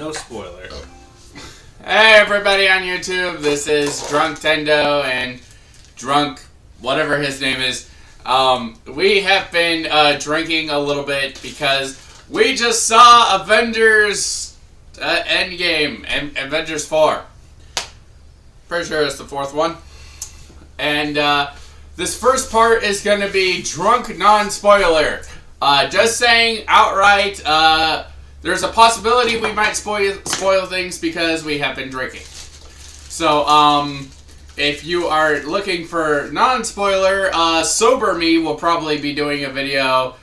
no spoiler. Hey everybody on YouTube, this is Drunk Tendo and Drunk whatever his name is. We have been drinking a little bit because we just saw Avengers Endgame and Avengers 4. Pretty sure it's the fourth one. And this first part is going to be drunk non-spoiler. Just saying outright, there's a possibility we might spoil things because we have been drinking. So, if you are looking for non-spoiler, Sober Me will probably be doing a video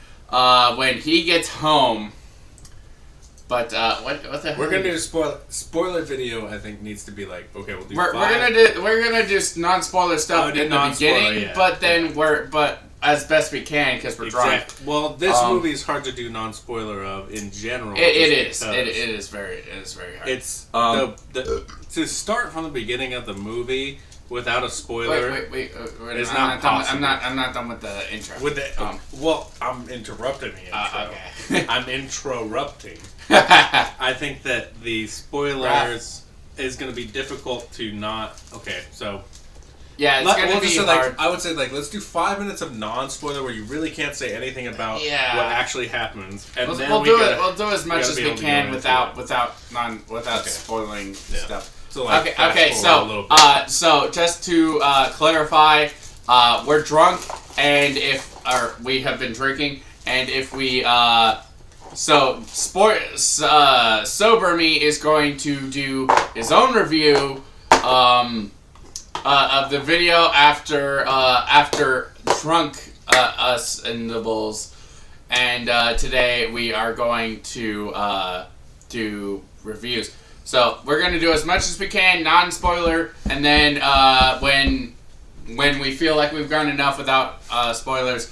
when he gets home. But what the hell? We're gonna do a spoiler video. I think needs to be like, okay, we'll do. We're gonna do non-spoiler stuff in the beginning, yeah. But then but as best we can because we're drunk. Well, this movie is hard to do non-spoiler of in general. It is very hard. It's to start from the beginning of the movie without a spoiler. Wait. It's not possible. I'm not done with the intro. Well, I'm interrupting the intro. Okay. I'm interrupting. I think that the spoilers is going to be difficult to not. Okay, so. Yeah, it's going to be hard. I would say, let's do 5 minutes of non-spoiler where you really can't say anything about what actually happens, and we'll do as much as we can without spoiling stuff. So so just to clarify, we're drunk, and we have been drinking, and if we Sober Me is going to do his own review of the video after drunk us and Nibbles, and today we are going to do reviews. So we're going to do as much as we can, non-spoiler, and then when we feel like we've gone enough without spoilers,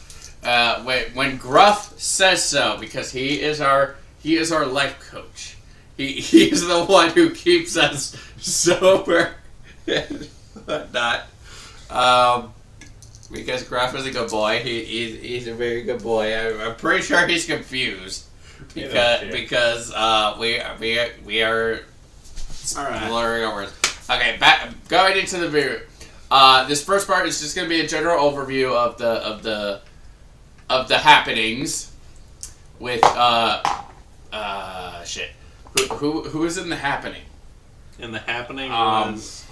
when Gruff says so, because he is our life coach. He's the one who keeps us sober and whatnot. Because Gruff is a good boy. He's a very good boy. I'm pretty sure he's confused because we are. All right. Blurring our words. Okay, going into the video. This first part is just going to be a general overview of the happenings with shit. Who is in the happening? In the happening was.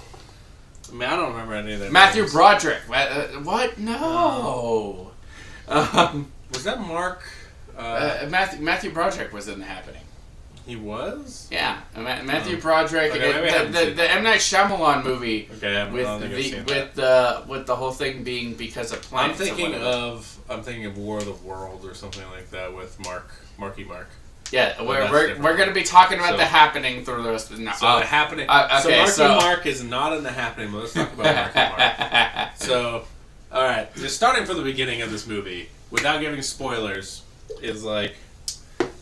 I mean, I don't remember any of that. Matthew names. Broderick. What? No. Was that Mark? Matthew Broderick was in the happening. He was? Yeah, Matthew Broderick. The M. Night Shyamalan movie. Okay, with the whole thing being because of planets. I'm thinking of War of the World or something like that with Marky Mark. Yeah, we're going to be talking about the happening through the rest of the night. So the happening. So Marky Mark is not in the happening, but let's talk about Marky Mark. So, all right, just starting from the beginning of this movie without giving spoilers is like.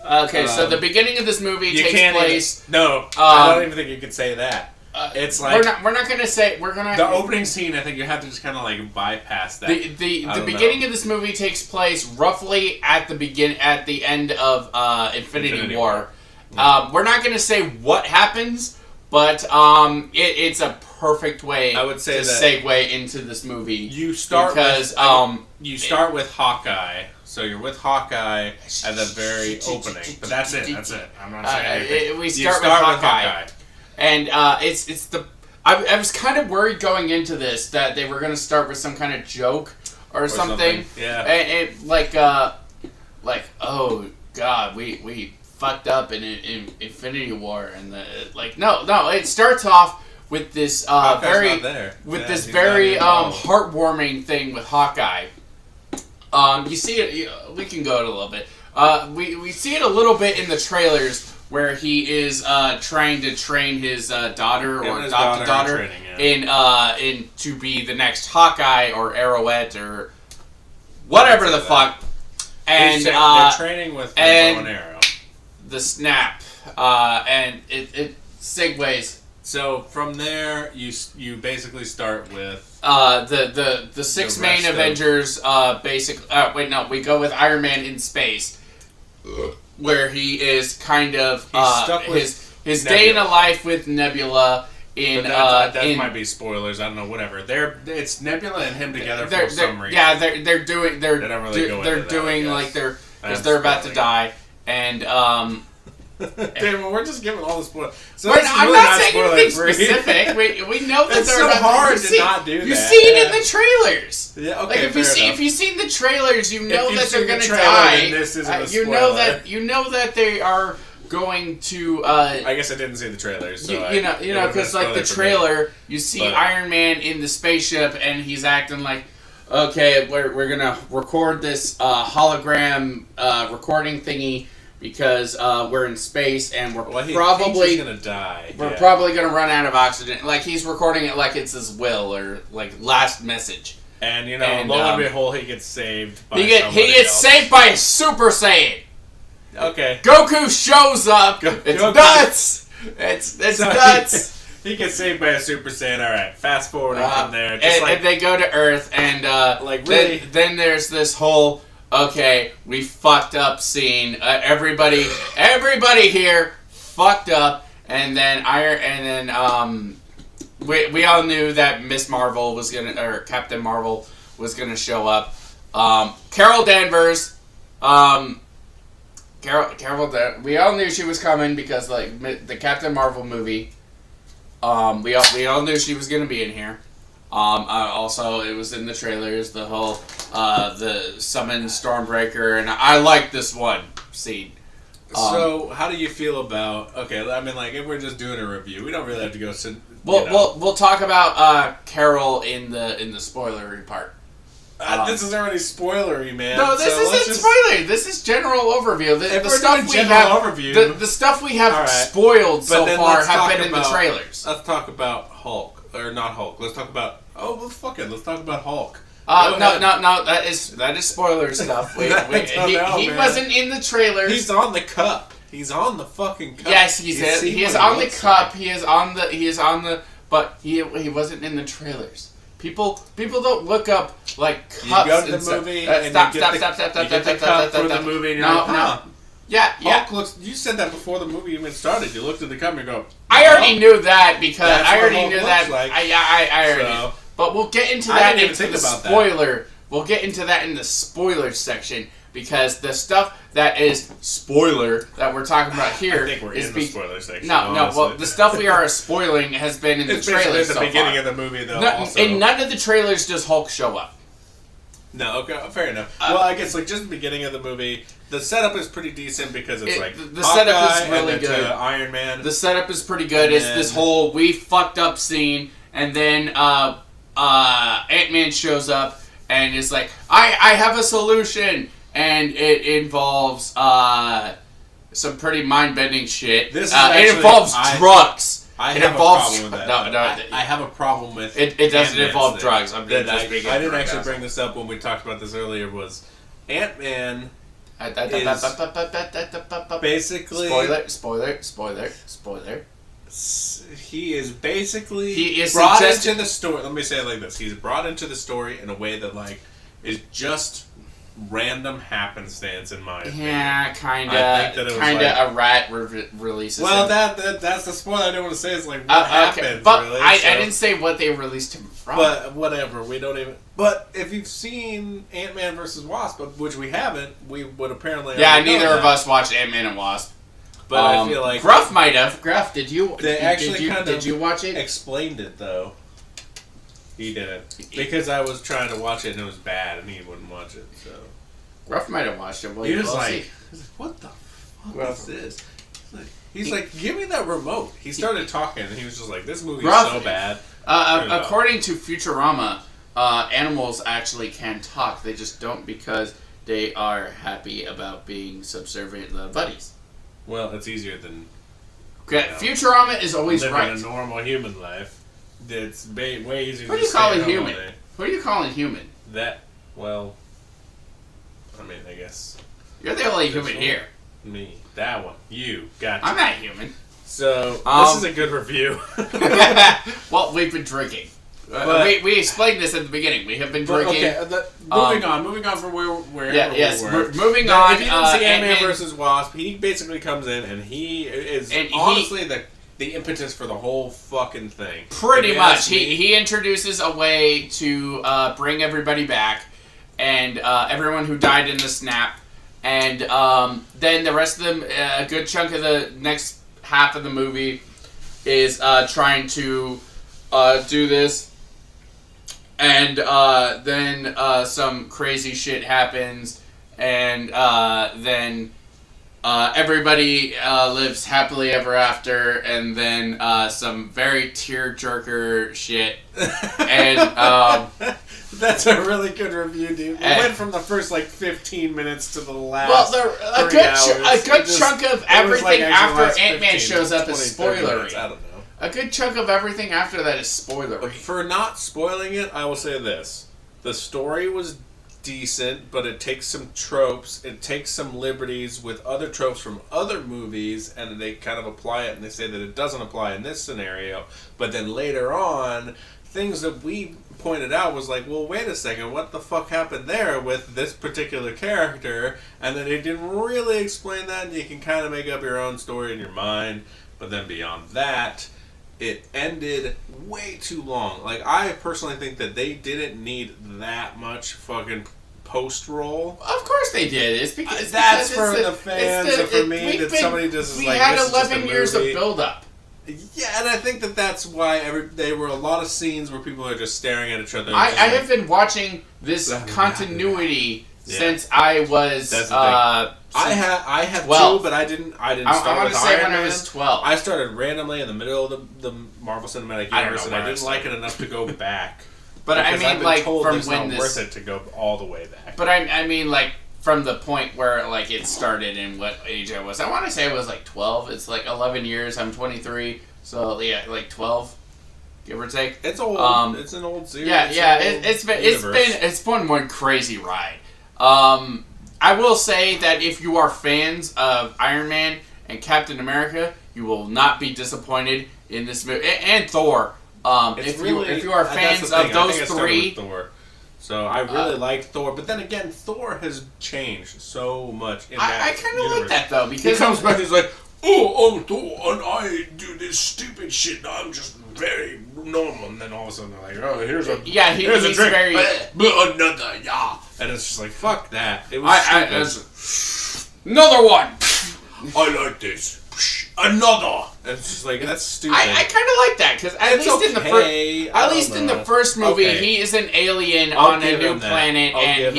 Okay, so the beginning of this movie takes place. I don't even think you could say that. It's like we're not gonna say the opening scene. I think you have to just kind of like bypass that. The beginning of this movie takes place roughly at the end of Infinity War. We're not gonna say what happens, but it's a perfect way I would say to that segue into this movie. You start with Hawkeye. So you're with Hawkeye at the very opening, but that's it. I'm not saying anything. We start with Hawkeye. And it's the. I was kind of worried going into this that they were going to start with some kind of joke or something. Yeah. And oh god, we fucked up in Infinity War, and no. It starts off with this very heartwarming thing with Hawkeye. You see it. We can go it a little bit. We see it a little bit in the trailers where he is trying to train his daughter or adopted daughter in to be the next Hawkeye or Arrowette or whatever the fuck. And they're training with bow and arrow. The snap and it segues. So from there, you basically start with the six main Avengers. We go with Iron Man in space, where he is kind of his day in a life with Nebula. That might be spoilers. I don't know. Whatever. It's Nebula and him together for some reason. Yeah, they're doing because they're about to die, and Damn, we're just giving all the spoilers. So I'm not saying anything specific. We know that it's so hard to not do that. You see it in the trailers. Yeah, okay. Like if you've seen the trailers, you know that they're gonna die. This isn't a spoiler. You know that they are going to. I guess I didn't see the trailers. So you know, because like the trailer, you see Iron Man in the spaceship, and he's acting like, okay, we're gonna record this hologram recording thingy. Because we're in space and we're probably gonna die. We're probably gonna run out of oxygen. Like he's recording it like it's his will or like last message. And lo and behold, he gets saved. By he gets saved by a Super Saiyan. Okay. Goku shows up. It's nuts. It's nuts. He gets saved by a Super Saiyan. All right, fast forwarding from there. And they go to Earth, and really, then there's this whole. Okay, we fucked up scene. Everybody here fucked up, and then we all knew that Miss Marvel was or Captain Marvel was gonna show up. Carol Danvers, we all knew she was coming because like the Captain Marvel movie. We all knew she was gonna be in here. Also, it was in the trailers, the whole, the summon Stormbreaker, and I like this one scene. So, how do you feel about, okay, I mean, like, if we're just doing a review, we don't really have to go sit, We'll talk about, Carol in the spoilery part. This is already spoilery, man. No, this isn't spoilery. This is general overview. The stuff we have spoiled so far have been in the trailers. Let's talk about Hulk. Or not Hulk. Let's talk about... Oh, well, fuck it. Let's talk about Hulk. No. That is spoiler stuff. He wasn't in the trailers. He's on the cup. He's on the fucking cup. Yes, he is on the cup. He is on the. But he wasn't in the trailers. People don't look up like cups. You go to the movie and stop. You get the cup for the movie and you're like, huh. Yeah. Hulk looks. You said that before the movie even started. You looked at the camera and go. I already knew that because I already knew that. Like. I already. So, but we'll get into that into the spoiler. We'll get into that in the spoiler section because the stuff that is spoiler that we're talking about here I think we're in the spoiler section. No. Well, the stuff we are spoiling has been in the trailers at the beginning of the movie, though. In none of the trailers does Hulk show up. No, okay, fair enough. Well, I guess like just the beginning of the movie, the setup is pretty decent because it's like the setup is really good. Iron Man. The setup is pretty good. It's this whole we fucked up scene, and then Ant-Man shows up and is like, I have a solution, and it involves some pretty mind-bending shit. It involves drugs. I have a problem with that. I have a problem with it. It doesn't involve drugs. I didn't actually bring this up when we talked about this earlier. Was Ant-Man is basically spoiler. He is basically he is brought into the story. Let me say it like this: he's brought into the story in a way that like is just random happenstance in my opinion. Yeah, kind of a rat releases. Well, that's the spoiler I didn't want to say. Is like what happens. But really, I didn't say what they released him from. But whatever, we don't even. But if you've seen Ant-Man versus Wasp, which we haven't, we would apparently. Yeah, neither of us watched Ant-Man and Wasp. But I feel like Gruff might have. Gruff, did you? Did you watch it? Explained it though. He didn't because I was trying to watch it and it was bad and he wouldn't watch it. So Gruff might have watched it. Well, he was like, "What the fuck is this?" He's like, "Give me that remote." He started talking and he was just like, "This movie is so bad." According to Futurama, animals actually can talk. They just don't because they are happy about being subservient to the buddies. Well, it's easier than. Okay, Futurama is always living right. a normal human life. It's way easier. Who are you calling human? Who are you calling human? Well, I mean, I guess. You're the only human here. Me. That one. You. Gotcha. I'm not human. So, this is a good review. Well, we've been drinking. We explained this at the beginning. We have been drinking. Okay, moving on from wherever we were. Moving on. If you didn't see Ant-Man vs. Wasp, he basically comes in and he is honestly the impetus for the whole fucking thing. Pretty much. He introduces a way to bring everybody back and everyone who died in the snap. And then the rest of them, a good chunk of the next half of the movie is trying to do this. And then some crazy shit happens, and then everybody lives happily ever after, and then some very tear-jerker shit. And that's a really good review, dude. We went from the first 15 minutes to the last. Well, a good chunk of everything after Ant-Man shows up is spoilery. I don't know. A good chunk of everything after that is spoilery. For not spoiling it, I will say this. The story was decent, but it takes some tropes, it takes some liberties with other tropes from other movies, and they kind of apply it, and they say that it doesn't apply in this scenario. But then later on, things that we pointed out was like, well, wait a second, what the fuck happened there with this particular character? And then they didn't really explain that, and you can kind of make up your own story in your mind. But then beyond that, it ended way too long. I personally think that they didn't need that much fucking post-roll. Of course they did. It's because that's for the fans and for me that somebody just we had 11 years of build-up. Yeah, and I think that's why there were a lot of scenes where people are just staring at each other. I have been watching this continuity since I was. I have 12. Too, but I didn't start with Iron Man. I want to say when I was 12. I started randomly in the middle of the Marvel Cinematic Universe, and I didn't like it enough to go back. But I mean, from it's when not worth it to go all the way back. But I mean, from the point where it started and what age I was. I want to say I was 12. It's 11 years. I'm 23, so yeah, 12, give or take. It's old. It's an old series. Yeah. It's been one crazy ride. I will say that if you are fans of Iron Man and Captain America, you will not be disappointed in this movie. And Thor. If you are fans of those three. Thor. So I really like Thor, but then again, Thor has changed so much in that I kind of like that though, because he comes back and he's like, "Oh, I'm Thor, and I do this stupid shit. And I'm just very normal." And then all of a sudden they're like, "Oh, here's a drink, very another and it's just like, fuck that. It was another one. I like this. Another. And it's just that's stupid. I kind of like that because at least in the first movie, he is an alien on a new planet, and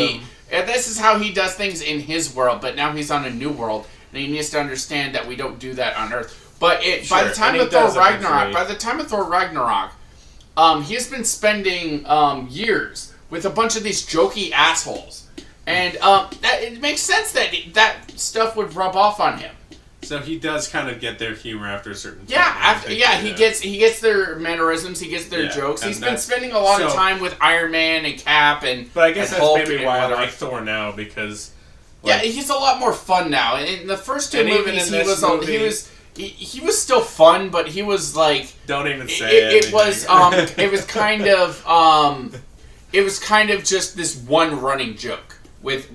this is how he does things in his world. But now he's on a new world, and he needs to understand that we don't do that on Earth. But by the time of Thor Ragnarok, he's been spending years with a bunch of these jokey assholes, and it makes sense that stuff would rub off on him. So he does kind of get their humor after a certain time. He gets their mannerisms, he gets their jokes. He's been spending a lot of time with Iron Man and Cap But I guess that's Hulk maybe why I like Thor now, because he's a lot more fun now. In the first two movies, he was still fun, but he was don't even say it. It was kind of just this one running joke with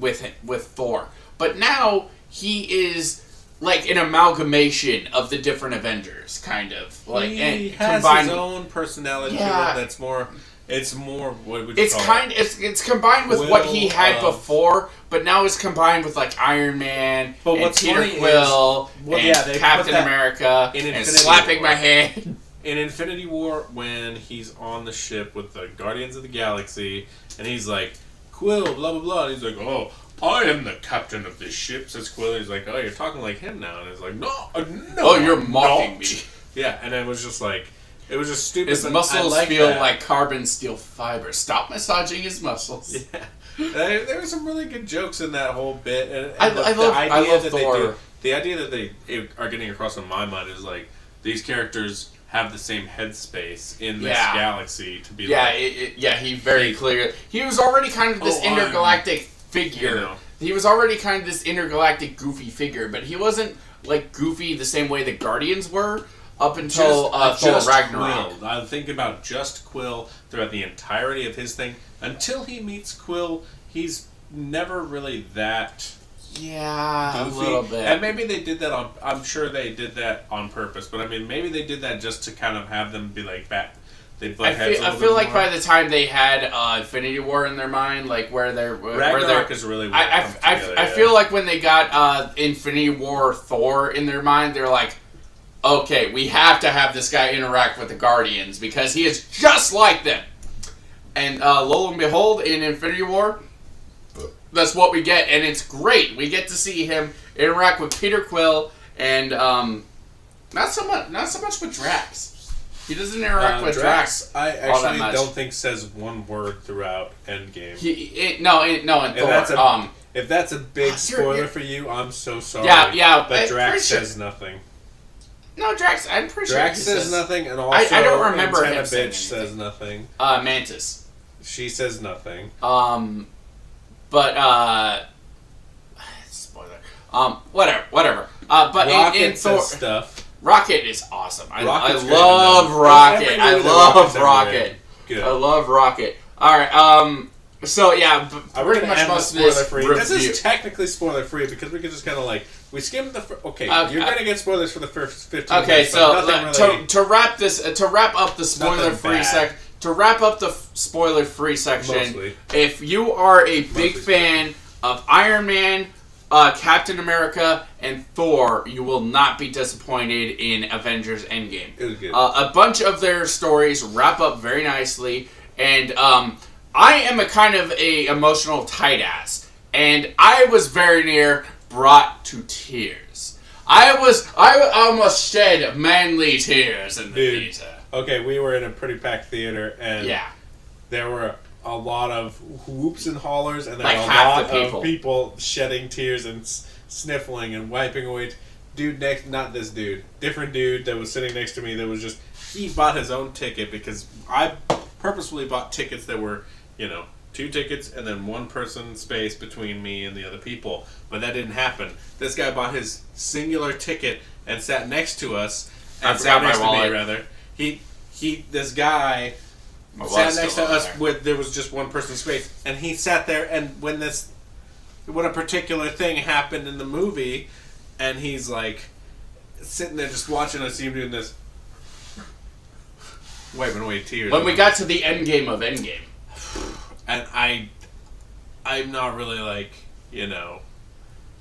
Thor. But now he is an amalgamation of the different Avengers, kind of he has his own personality to it that's more. It's more. What would you call it? It's combined with what he had before, but now it's combined with Iron Man and Peter Quill and Captain America and slapping my hand. In Infinity War, when he's on the ship with the Guardians of the Galaxy, and he's like, Quill, blah blah blah, and he's like, oh, I am the captain of this ship, says Quill. He's like, oh, you're talking like him now, and he's like, no, oh, you're mocking me. Yeah, and it was just it was just stupid. His muscles feel like carbon steel fiber. Stop massaging his muscles. Yeah, there were some really good jokes in that whole bit, and I love Thor. The idea that they are getting across in my mind is these characters have the same headspace in this galaxy to be he very clear. He was already kind of this intergalactic figure. You know. He was already kind of this intergalactic goofy figure, but he wasn't goofy the same way the Guardians were. up until Thor Ragnarok. Quill. I'm thinking about just Quill throughout the entirety of his thing. Until he meets Quill, he's never really that goofy. A little bit. And maybe they did that on... I'm sure they did that on purpose. But, I mean, maybe they did that just to kind of have them be like back... I feel like by the time they had Infinity War in their mind, like where they're Ragnarok is really. I feel like when they got Infinity War Thor in their mind, they're like, okay, we have to have this guy interact with the Guardians because he is just like them. And lo and behold, in Infinity War, that's what we get, and it's great. We get to see him interact with Peter Quill, and not so much with Drax. He doesn't interact with Drax. I actually don't think says one word throughout Endgame. In Thor. If that's a big spoiler for you, I'm so sorry. Yeah. But Drax says nothing. No, Drax. I'm pretty sure Drax says nothing, and also I don't remember him saying bitch says nothing. Mantis. She says nothing. Spoiler. Whatever. But Rocket in Thor says stuff. Rocket is awesome. I love Rocket. I love Rocket. Good. I love Rocket. All right. So yeah, pretty much most of this review. This is technically spoiler free because we could just kind of like we skimmed the. You're gonna get spoilers for the first 15 minutes. Okay, so to wrap up the spoiler free section. To wrap up the spoiler free section, mostly. If you are a big fan of Iron Man, Captain America, and Thor, you will not be disappointed in Avengers Endgame. It was good. A bunch of their stories wrap up very nicely, and I am a kind of a emotional tight ass, and I was very near brought to tears. I almost shed manly tears in the theater. Okay, we were in a pretty packed theater, and there were a lot of whoops and hollers, and there like were a lot of people shedding tears and sniffling and wiping away. Different dude that was sitting next to me that was just, he bought his own ticket because I purposefully bought tickets that were, 2 tickets and then one person space between me and the other people. But that didn't happen. This guy bought his singular ticket and sat next to us. And sat next to me, rather. This guy sat next to us there was just one person's space, and he sat there, and when a particular thing happened in the movie, and he's like sitting there just watching us, him doing this, wiping away tears. When we got to the end game of Endgame, and I'm not really like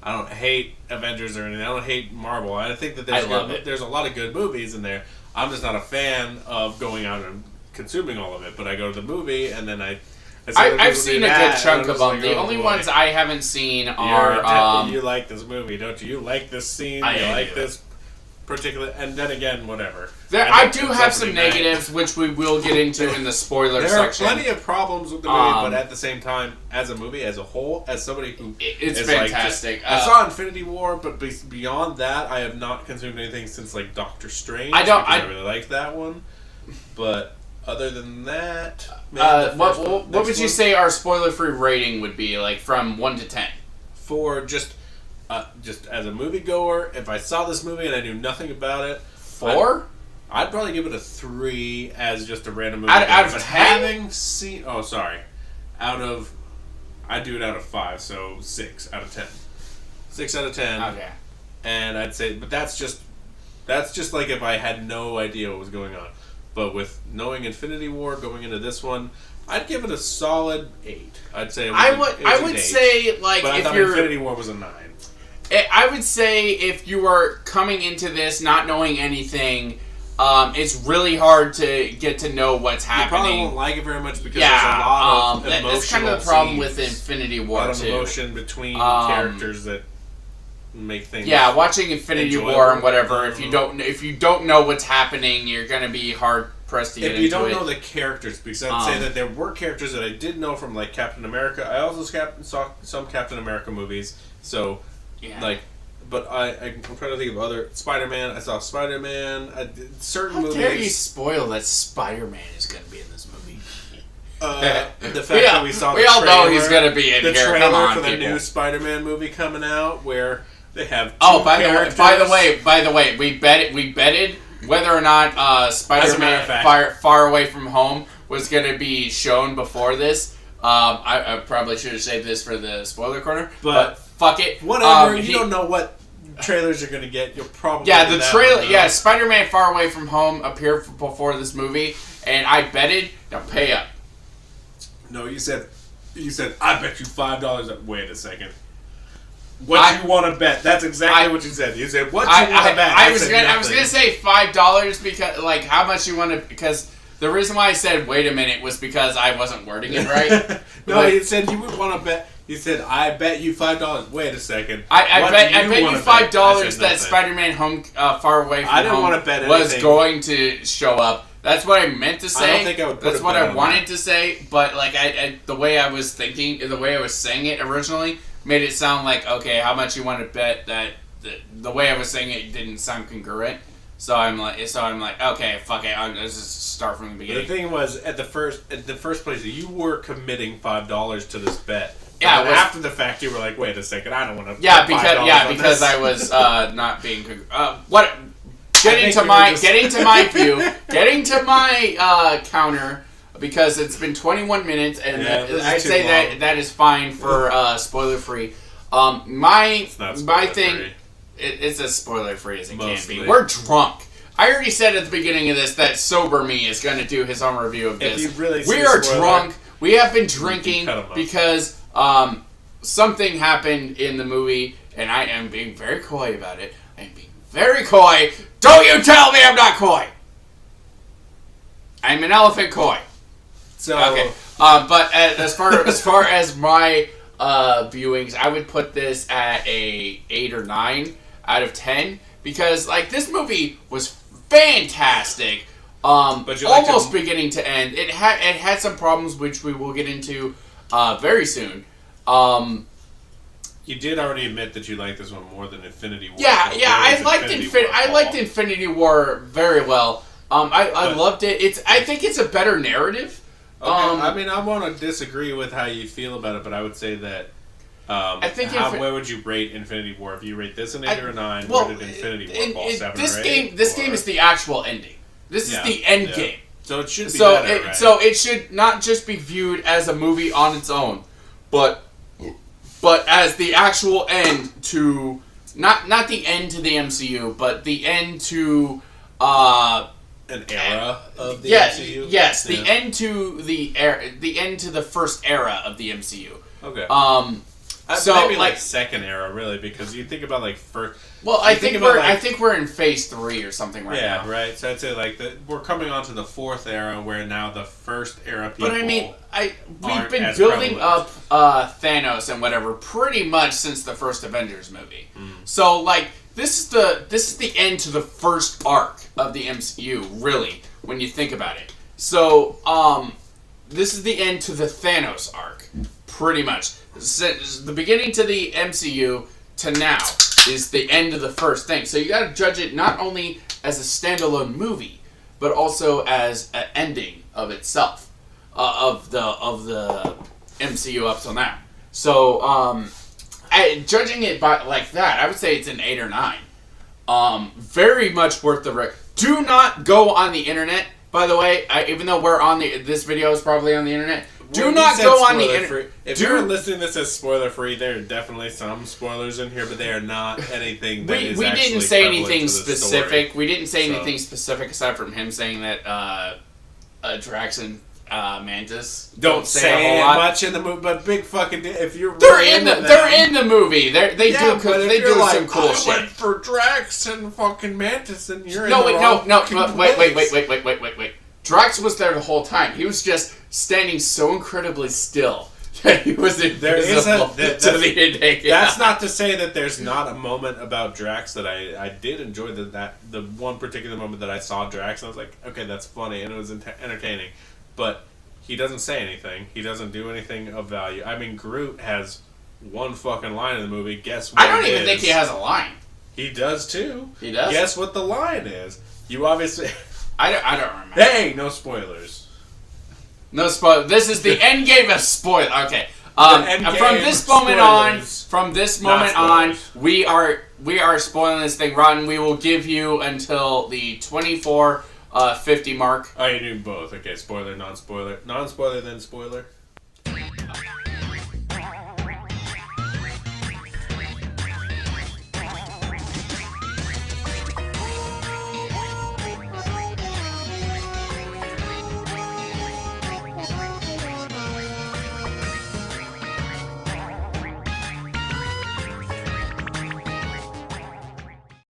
I don't hate Avengers or anything. I don't hate Marvel. I think that there's a lot of good movies in there. I'm just not a fan of going out and consuming all of it. But I go to the movie and then I've seen a good chunk of them. The only ones I haven't seen are you like this movie, don't you? You like this scene. You like this particular, and then again, whatever. I do have some negatives, which we will get into in the spoiler section. There are plenty of problems with the movie, but at the same time, as a movie, as a whole, as somebody who it's fantastic. I saw Infinity War, but beyond that, I have not consumed anything since like Doctor Strange. I really liked that one, but other than that, what would you say our spoiler-free rating would be, like from 1 to 10? For just as a moviegoer, if I saw this movie and I knew nothing about it, 4? I'd probably give it a 3 as just a random movie. Out of 10? Having seen, I'd do it out of 5, so 6 out of 10. 6 out of 10. Okay. And I'd say, but that's just like if I had no idea what was going on. But with knowing Infinity War going into this one, I'd give it a solid 8. I'd say I would say, like, but if Infinity War was a 9. I would say if you are coming into this not knowing anything, it's really hard to get to know what's happening. You probably won't like it very much because there's a lot of emotional that's kind of the problem scenes, with Infinity War, a lot of emotion between characters that make things. Yeah, watching Infinity War and whatever. If you don't know what's happening, you're gonna be hard pressed to get into it. If you don't know the characters, because I'd say that there were characters that I did know from like Captain America. I also saw some Captain America movies, so. Yeah. Like, but I'm trying to think of other Spider-Man. I saw Spider-Man. Certain movies. How dare you spoil that Spider-Man is going to be in this movie? The fact that we saw. We all know he's going to be in the here. trailer Come on, for the people. new Spider-Man movie coming out, where they have. By the way, we betted whether or not Spider-Man fact. Far Away From Home was going to be shown before this. I probably should have saved this for the spoiler corner, but fuck it. Whatever. You don't know what trailers you're gonna get. You'll probably the trailer. Yeah, Spider-Man Far Away From Home appeared before this movie, and I betted. Now pay up. No, you said I bet you $5. Wait a second. What you want to bet? That's exactly what you said. You said what you want to bet. I was gonna say $5 because like how much you want to because. The reason why I said wait a minute was because I wasn't wording it right. No, you said you would want to bet. You said I bet you $5. Wait a second. I bet you $5 that Spider-Man Home Far Away From Home want to bet was going to show up. That's what I meant to say. I don't think I would. That's what I wanted to say. But like the way I was thinking, the way I was saying it originally, made it sound like okay. How much you want to bet that the way I was saying it didn't sound congruent. So I'm like, okay, fuck it. Let's just start from the beginning. The thing was, at the first place, you were committing $5 to this bet. Yeah. After the fact, you were like, wait a second, I don't want to. Because I was not being. Getting to my counter because it's been 21 minutes and I'd say that is fine for spoiler free. My thing. It's as spoiler free as it can be. We're drunk. I already said at the beginning of this that Sober Me is going to do his own review of this. We are drunk. We have been drinking because something happened in the movie, and I am being very coy about it. I am being very coy. Don't you tell me I'm not coy. I'm an elephant coy. So okay. But as far as my viewings, I would put this at a 8 or 9 out of 10 because like this movie was fantastic, but almost beginning to end. It had some problems which we will get into very soon. You did already admit that you liked this one more than Infinity War. I liked Infinity War very well. I loved it. I think it's a better narrative. Okay. I mean, I want to disagree with how you feel about it, but I would say that. I think where would you rate Infinity War? If you rate this an 8 or a 9, where did Infinity War fall? 7 or 8? This game is the actual ending. This is the end game. So it should be better, right? So it should not just be viewed as a movie on its own, but as the actual end to not the end to the MCU, but the end to an era of the MCU. Yes, the end to the end to the first era of the MCU. Okay. So maybe like second era, really, because you think about like first. Well, I think we're in phase 3 or something right now. Yeah, right. So I'd say like we're coming on to the 4th era, where now the first era people. But I mean, we've been building up Thanos and whatever pretty much since the first Avengers movie. So like this is the end to the first arc of the MCU, really, when you think about it. So this is the end to the Thanos arc, pretty much. The beginning to the MCU to now is the end of the first thing. So you got to judge it not only as a standalone movie, but also as an ending of itself, of the MCU up till now. So judging it by like that, I would say it's an 8 or 9. Very much worth the Do not go on the internet. By the way, even though this video is probably on the internet. Do not go on the internet. If you're listening to this as spoiler free, there are definitely some spoilers in here, but they are not anything that is actually we didn't say anything specific. We didn't say anything specific aside from him saying that Drax and Mantis don't say much in the movie, but big fucking if you're they're in the movie. They do like, some cool shit. I went for Drax and fucking Mantis, and you're wait. Drax was there the whole time. He was just standing so incredibly still that he was invisible to the ending. That's not to say that there's not a moment about Drax that I did enjoy the one particular moment that I saw Drax and I was like, okay, that's funny and it was entertaining, but he doesn't say anything. He doesn't do anything of value. I mean, Groot has one fucking line in the movie. Guess what? I don't even think he has a line. He does too. He does. Guess what the line is? You obviously. I don't remember. Hey, no spoilers. No spoil. This is the endgame of spoil. Okay. Endgame From this moment on, spoilers. we are spoiling this thing rotten. We will give you until the 24:50 mark. Oh, you do both. Okay, spoiler, non-spoiler. Non-spoiler, then spoiler.